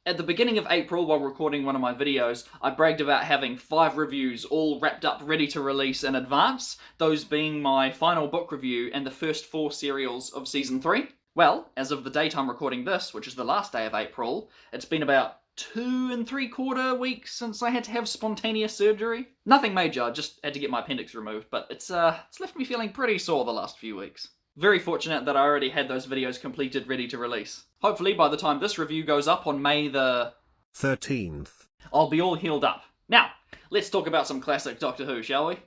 At the beginning of April, while recording one of my videos, I bragged about having 5 reviews all wrapped up ready to release in advance, those being my final book review and the first 4 serials of Season 3. Well, as of the date I'm recording this, which is the last day of April, it's been about 2 3/4 weeks since I had to have spontaneous surgery. Nothing major, just had to get my appendix removed, but it's left me feeling pretty sore the last few weeks. Very fortunate that I already had those videos completed ready to release. Hopefully by the time this review goes up on May the 13th, I'll be all healed up. Now, let's talk about some classic Doctor Who, shall we?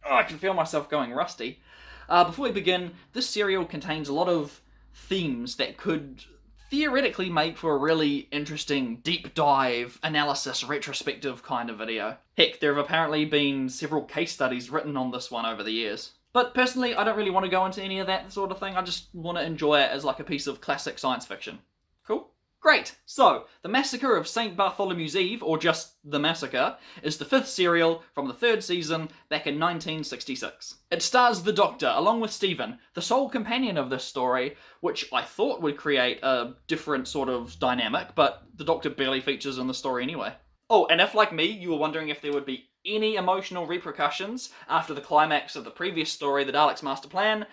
Oh, I can feel myself going rusty. Before we begin, this serial contains a lot of themes that could theoretically make for a really interesting deep dive, analysis, retrospective kind of video. Heck, there have apparently been several case studies written on this one over the years. But personally, I don't really want to go into any of that sort of thing. I just want to enjoy it as like a piece of classic science fiction. Cool? Great! So, The Massacre of St. Bartholomew's Eve, or just The Massacre, is the 5th serial from the 3rd season back in 1966. It stars the Doctor, along with Stephen, the sole companion of this story, which I thought would create a different sort of dynamic, but the Doctor barely features in the story anyway. Oh, and if, like me, you were wondering if there would be any emotional repercussions after the climax of the previous story, The Daleks' Master Plan,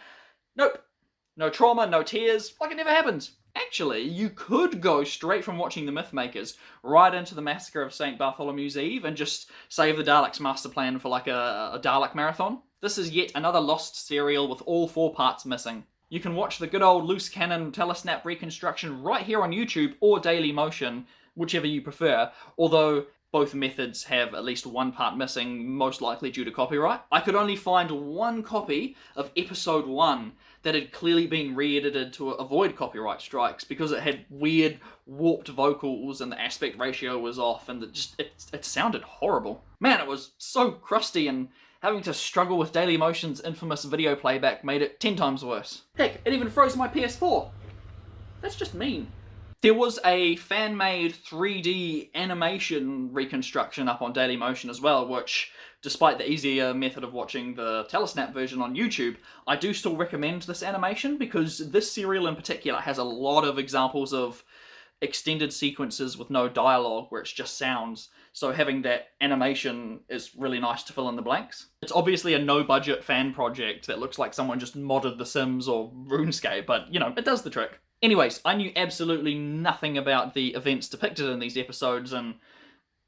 nope. No trauma, no tears, like it never happened. Actually, you could go straight from watching The Mythmakers right into The Massacre of St. Bartholomew's Eve and just save the Daleks' Master Plan for like a Dalek marathon. This is yet another lost serial with all 4 parts missing. You can watch the good old loose cannon telesnap reconstruction right here on YouTube or Daily Motion, whichever you prefer, although both methods have at least 1 part missing, most likely due to copyright. I could only find 1 copy of episode 1 that had clearly been re-edited to avoid copyright strikes because it had weird, warped vocals and the aspect ratio was off and it sounded horrible. Man, it was so crusty, and having to struggle with Daily Motion's infamous video playback made it 10 times worse. Heck, it even froze my PS4. That's just mean. There was a fan-made 3D animation reconstruction up on Daily Motion as well, which, despite the easier method of watching the telesnap version on YouTube, I do still recommend this animation because this serial in particular has a lot of examples of extended sequences with no dialogue where it's just sounds, so having that animation is really nice to fill in the blanks. It's obviously a no-budget fan project that looks like someone just modded The Sims or RuneScape, but, you know, it does the trick. Anyways, I knew absolutely nothing about the events depicted in these episodes, and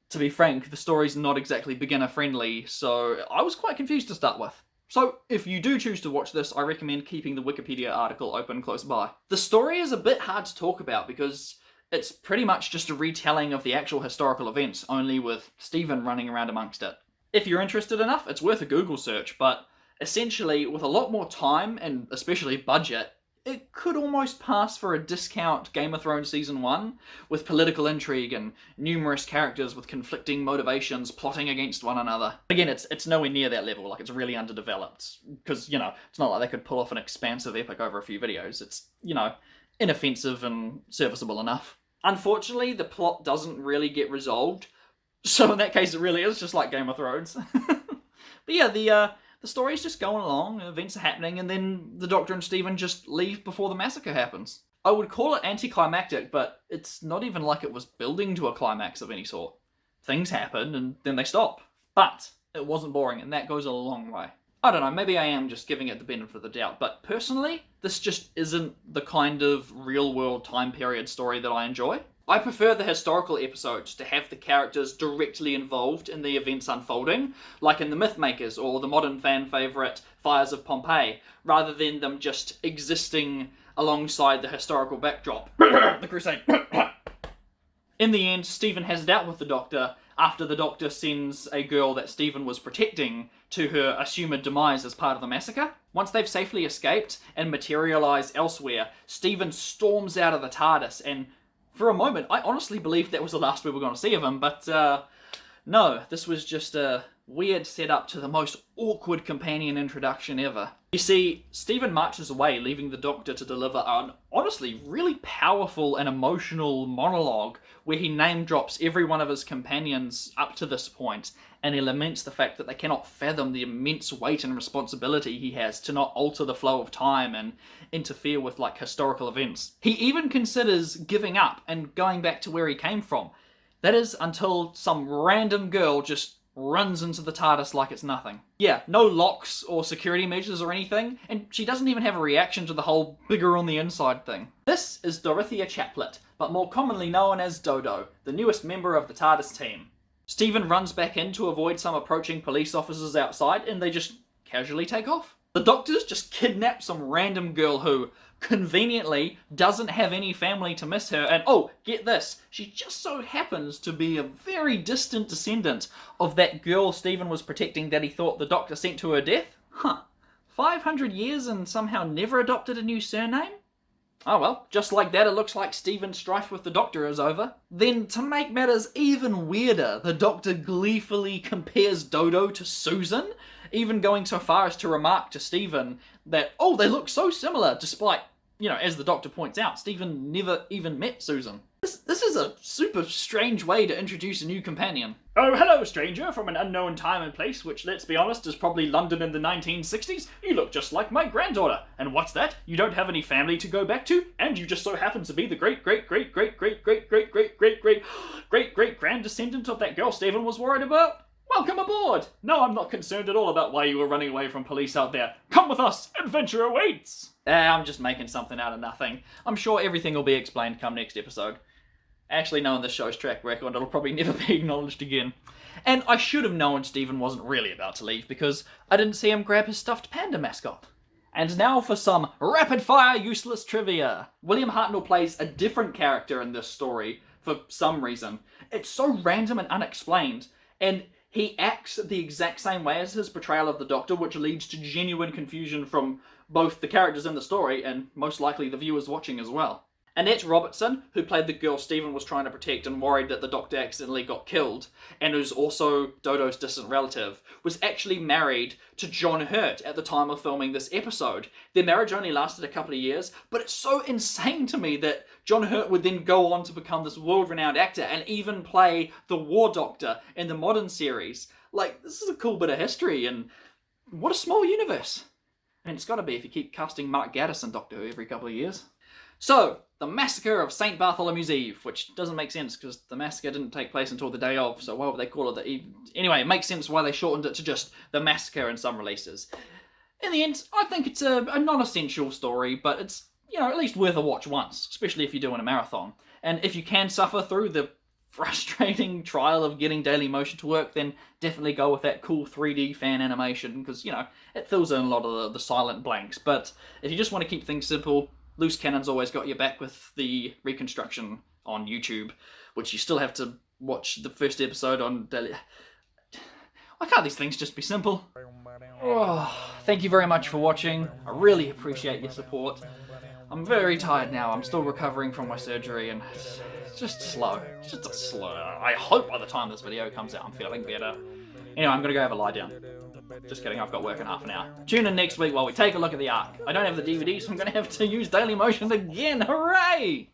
to be frank, the story's not exactly beginner-friendly, so I was quite confused to start with. So, if you do choose to watch this, I recommend keeping the Wikipedia article open close by. The story is a bit hard to talk about because it's pretty much just a retelling of the actual historical events, only with Stephen running around amongst it. If you're interested enough, it's worth a Google search, but essentially, with a lot more time, and especially budget, it could almost pass for a discount Game of Thrones Season 1, with political intrigue and numerous characters with conflicting motivations plotting against one another. Again, it's nowhere near that level, like it's really underdeveloped, because, you know, it's not like they could pull off an expansive epic over a few videos. It's, you know, inoffensive and serviceable enough. Unfortunately, the plot doesn't really get resolved, so in that case it really is just like Game of Thrones. But yeah, the story's just going along, events are happening, and then the Doctor and Stephen just leave before the massacre happens. I would call it anticlimactic, but it's not even like it was building to a climax of any sort. Things happen, and then they stop. But it wasn't boring, and that goes a long way. I don't know, maybe I am just giving it the benefit of the doubt, but personally, this just isn't the kind of real-world time period story that I enjoy. I prefer the historical episodes to have the characters directly involved in the events unfolding, like in The Mythmakers or the modern fan favourite Fires of Pompeii, rather than them just existing alongside the historical backdrop. The Crusade. In the end, Stephen has it out with the Doctor after the Doctor sends a girl that Stephen was protecting to her assumed demise as part of the massacre. Once they've safely escaped and materialised elsewhere, Stephen storms out of the TARDIS, and for a moment, I honestly believed that was the last we were going to see of him, but no, this was just a weird setup to the most awkward companion introduction ever. You see, Stephen marches away, leaving the Doctor to deliver an honestly really powerful and emotional monologue where he name drops every one of his companions up to this point, and he laments the fact that they cannot fathom the immense weight and responsibility he has to not alter the flow of time and interfere with like historical events. He even considers giving up and going back to where he came from. That is until some random girl just runs into the TARDIS like it's nothing. Yeah, no locks or security measures or anything, and she doesn't even have a reaction to the whole bigger on the inside thing. This is Dorothea Chaplet, but more commonly known as Dodo, the newest member of the TARDIS team. Stephen runs back in to avoid some approaching police officers outside, and they just casually take off. The Doctor's just kidnapped some random girl who, conveniently, doesn't have any family to miss her, and oh, get this, she just so happens to be a very distant descendant of that girl Stephen was protecting that he thought the Doctor sent to her death? Huh. 500 years and somehow never adopted a new surname? Oh well, just like that it looks like Stephen's strife with the Doctor is over. Then, to make matters even weirder, the Doctor gleefully compares Dodo to Susan, even going so far as to remark to Stephen that, oh, they look so similar, despite, you know, as the Doctor points out, Stephen never even met Susan. This is a super strange way to introduce a new companion. Oh, hello, stranger, from an unknown time and place, which, let's be honest, is probably London in the 1960s. You look just like my granddaughter. And what's that? You don't have any family to go back to? And you just so happen to be the great-great-great-great-great-great-great-great-great-great-great grand-descendant of that girl Stephen was worried about? Welcome aboard! No, I'm not concerned at all about why you were running away from police out there. Come with us! Adventure awaits! I'm just making something out of nothing. I'm sure everything will be explained come next episode. Actually, knowing this show's track record, it'll probably never be acknowledged again. And I should have known Stephen wasn't really about to leave because I didn't see him grab his stuffed panda mascot. And now for some rapid-fire useless trivia. William Hartnell plays a different character in this story for some reason. It's so random and unexplained, and he acts the exact same way as his portrayal of the Doctor, which leads to genuine confusion from both the characters in the story and most likely the viewers watching as well. Annette Robertson, who played the girl Stephen was trying to protect and worried that the Doctor accidentally got killed, and who's also Dodo's distant relative, was actually married to John Hurt at the time of filming this episode. Their marriage only lasted a couple of years, but it's so insane to me that John Hurt would then go on to become this world-renowned actor and even play the War Doctor in the modern series. Like, this is a cool bit of history, and what a small universe. And it's gotta be if you keep casting Mark Gaddison Doctor Who every couple of years. So, the Massacre of St. Bartholomew's Eve, which doesn't make sense because the massacre didn't take place until the day of, so why would they call it the Eve? Anyway, it makes sense why they shortened it to just the Massacre in some releases. In the end, I think it's a non-essential story, but it's, you know, at least worth a watch once, especially if you're doing a marathon. And if you can suffer through the frustrating trial of getting Dailymotion to work, then definitely go with that cool 3D fan animation, because, you know, it fills in a lot of the silent blanks. But if you just want to keep things simple, Loose Cannon's always got your back with the reconstruction on YouTube, which you still have to watch the first episode on Daily... Why can't these things just be simple? Oh, thank you very much for watching. I really appreciate your support. I'm very tired now. I'm still recovering from my surgery, and it's just slow. It's just slow. I hope by the time this video comes out I'm feeling better. Anyway, I'm gonna go have a lie down. Just kidding, I've got work in half an hour. Tune in next week while we take a look at the Ark. I don't have the DVD, so I'm gonna have to use Dailymotion again. Hooray!